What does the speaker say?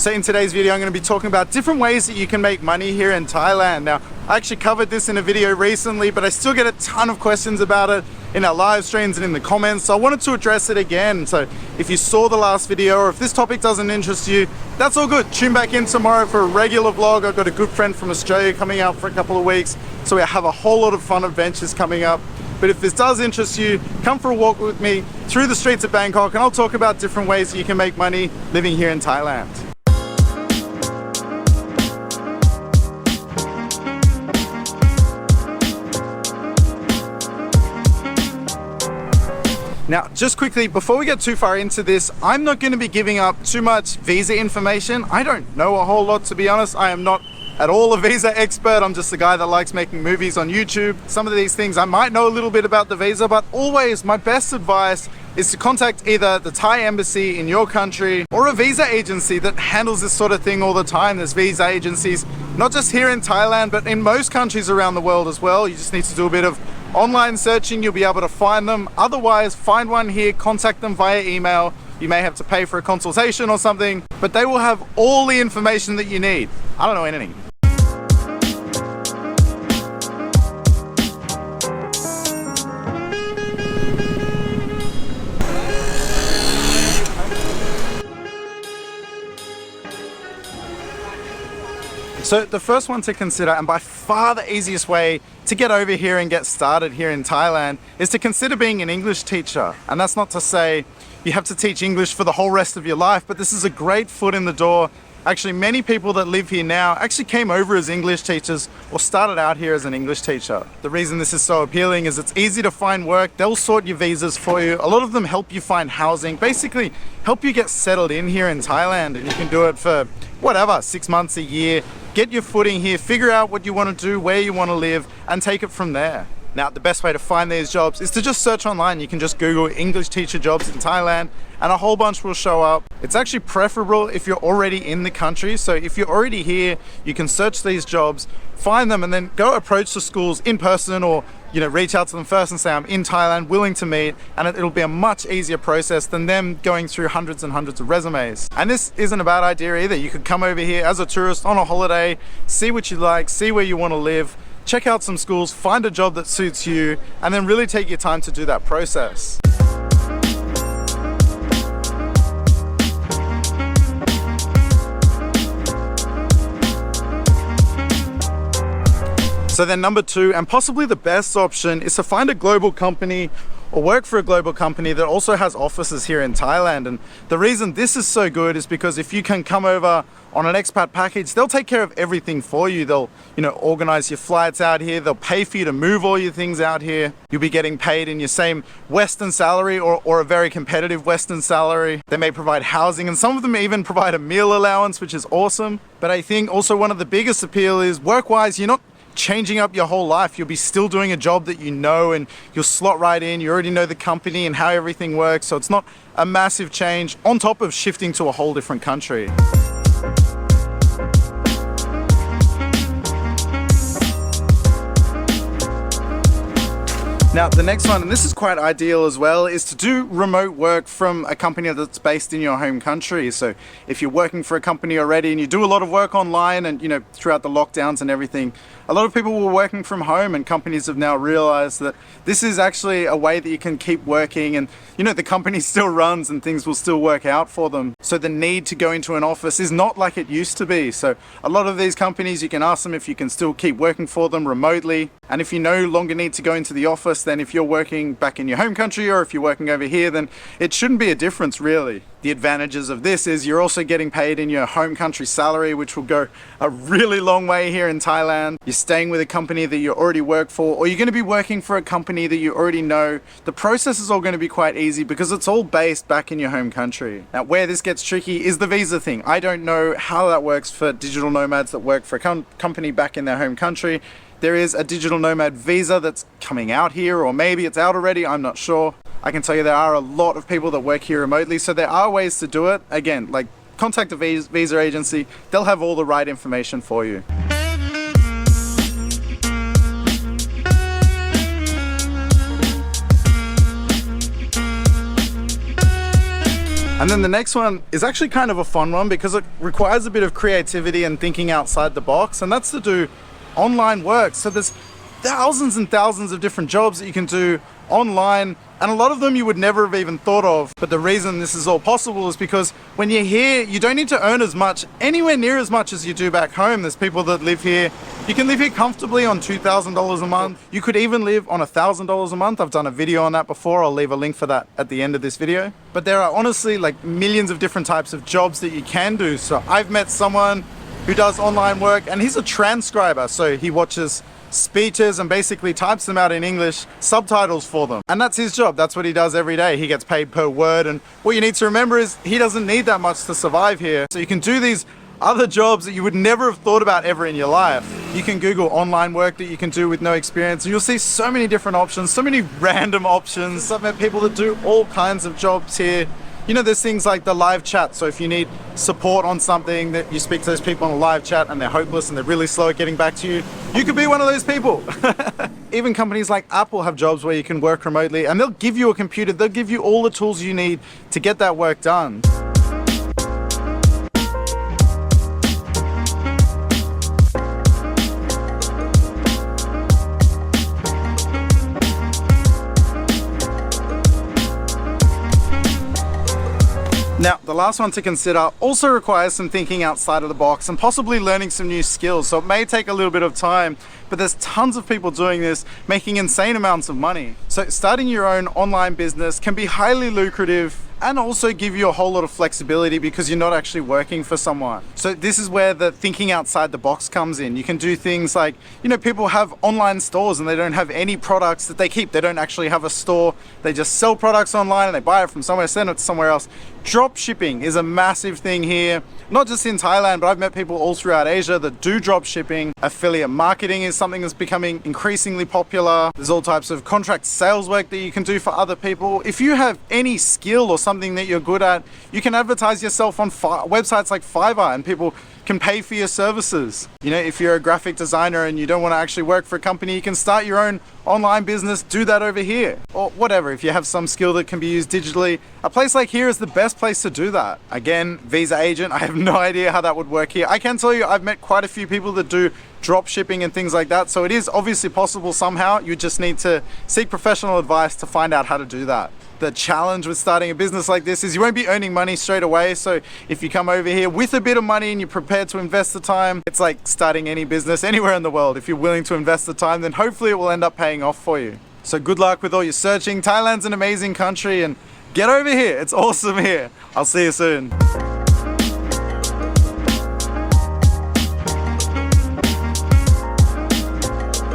So in today's video, I'm going to be talking about different ways that you can make money here in Thailand. Now, I actually covered this in a video recently, but I still get a ton of questions about it in our live streams and in the comments. So I wanted to address it again. So if you saw the last video or if this topic doesn't interest you, that's all good. Tune back in tomorrow for a regular vlog. I've got a good friend from Australia coming out for a couple of weeks. So we have a whole lot of fun adventures coming up. But if this does interest you, come for a walk with me through the streets of Bangkok and I'll talk about different ways that you can make money living here in Thailand. Now, just quickly, before we get too far into this, I'm not going to be giving up too much visa information. I don't know a whole lot, to be honest. I am not at all a visa expert. I'm just a guy that likes making movies on YouTube. Some of these things I might know a little bit about the visa, but always my best advice is to contact either the Thai embassy in your country or a visa agency that handles this sort of thing all the time. There's visa agencies, not just here in Thailand, but in most countries around the world as well. You just need to do a bit of online searching, you'll be able to find them. Otherwise, find one here, contact them via email. You may have to pay for a consultation or something, but they will have all the information that you need. I don't know anything. So the first one to consider, and by far the easiest way to get over here and get started here in Thailand, is to consider being an English teacher. And that's not to say you have to teach English for the whole rest of your life, but this is a great foot in the door. Actually, many people that live here now actually came over as English teachers or started out here as an English teacher. The reason this is so appealing is it's easy to find work. They'll sort your visas for you. A lot of them help you find housing, basically help you get settled in here in Thailand. And you can do it for whatever, 6 months, a year. Get your footing here, figure out what you want to do, where you want to live, and take it from there. Now, the best way to find these jobs is to just search online. You can just Google English teacher jobs in Thailand and a whole bunch will show up. It's actually preferable if you're already in the country. So if you're already here, you can search these jobs, find them, and then go approach the schools in person or reach out to them first and say, I'm in Thailand, willing to meet, and it'll be a much easier process than them going through hundreds and hundreds of resumes. And this isn't a bad idea either. You could come over here as a tourist on a holiday, see what you like, see where you want to live, check out some schools, find a job that suits you, and then really take your time to do that process. So then number two, and possibly the best option, is to find a global company or work for a global company that also has offices here in Thailand. And the reason this is so good is because if you can come over on an expat package, they'll take care of everything for you. They'll, organize your flights out here. They'll pay for you to move all your things out here. You'll be getting paid in your same Western salary or a very competitive Western salary. They may provide housing, and some of them even provide a meal allowance, which is awesome. But I think also one of the biggest appeal is work-wise, you're not changing up your whole life. You'll be still doing a job that you know, and you'll slot right in. You already know the company and how everything works, so it's not a massive change on top of shifting to a whole different country. Now, the next one, and this is quite ideal as well, is to do remote work from a company that's based in your home country. So if you're working for a company already and you do a lot of work online and, throughout the lockdowns and everything, a lot of people were working from home, and companies have now realized that this is actually a way that you can keep working and, the company still runs and things will still work out for them. So the need to go into an office is not like it used to be. So a lot of these companies, you can ask them if you can still keep working for them remotely. And if you no longer need to go into the office, then if you're working back in your home country or if you're working over here, then it shouldn't be a difference really. The advantages of this is you're also getting paid in your home country salary, which will go a really long way here in Thailand. You're staying with a company that you already work for, or you're going to be working for a company that you already know. The process is all going to be quite easy because it's all based back in your home country. Now, where this gets tricky is the visa thing. I don't know how that works for digital nomads that work for a company back in their home country. There is a digital nomad visa that's coming out here, or maybe it's out already, I'm not sure. I can tell you there are a lot of people that work here remotely, so there are ways to do it. Again, like contact a visa agency, they'll have all the right information for you. And then the next one is actually kind of a fun one because it requires a bit of creativity and thinking outside the box, and that's to do online work. So there's thousands and thousands of different jobs that you can do online, and a lot of them you would never have even thought of. But the reason this is all possible is because when you're here, you don't need to earn as much, anywhere near as much as you do back home. There's people that live here. You can live here comfortably on $2,000 a month. You could even live on $1,000 a month. I've done a video on that before. I'll leave a link for that at the end of this video. But there are honestly like millions of different types of jobs that you can do. So I've met someone who does online work, and he's a transcriber. So he watches speeches and basically types them out in English, subtitles for them. And that's his job. That's what he does every day. He gets paid per word. And what you need to remember is he doesn't need that much to survive here. So you can do these other jobs that you would never have thought about ever in your life. You can Google online work that you can do with no experience, and you'll see so many different options, so many random options. I've met people that do all kinds of jobs here. You know, there's things like the live chat. So if you need support on something, that you speak to those people on a live chat and they're hopeless and they're really slow at getting back to you, you could be one of those people. Even companies like Apple have jobs where you can work remotely, and they'll give you a computer. They'll give you all the tools you need to get that work done. Now, the last one to consider also requires some thinking outside of the box and possibly learning some new skills. So it may take a little bit of time, but there's tons of people doing this, making insane amounts of money. So starting your own online business can be highly lucrative and also give you a whole lot of flexibility because you're not actually working for someone. So this is where the thinking outside the box comes in. You can do things like, you know, people have online stores and they don't have any products that they keep. They don't actually have a store. They just sell products online and they buy it from somewhere, send it to somewhere else. Drop shipping is a massive thing here, not just in Thailand, but I've met people all throughout Asia that do drop shipping. Affiliate marketing is something that's becoming increasingly popular. There's all types of contract sales work that you can do for other people. If you have any skill or something that you're good at, you can advertise yourself on websites like Fiverr and people can pay for your services. You know, if you're a graphic designer and you don't want to actually work for a company, you can start your own online business, do that over here. Or whatever, if you have some skill that can be used digitally, a place like here is the best place to do that. Again, visa agent, I have no idea how that would work here. I can tell you I've met quite a few people that do drop shipping and things like that. So it is obviously possible somehow. You just need to seek professional advice to find out how to do that. The challenge with starting a business like this is you won't be earning money straight away. So if you come over here with a bit of money and you're prepared to invest the time, it's like starting any business anywhere in the world. If you're willing to invest the time, then hopefully it will end up paying off for you. So good luck with all your searching. Thailand's an amazing country and get over here. It's awesome here. I'll see you soon.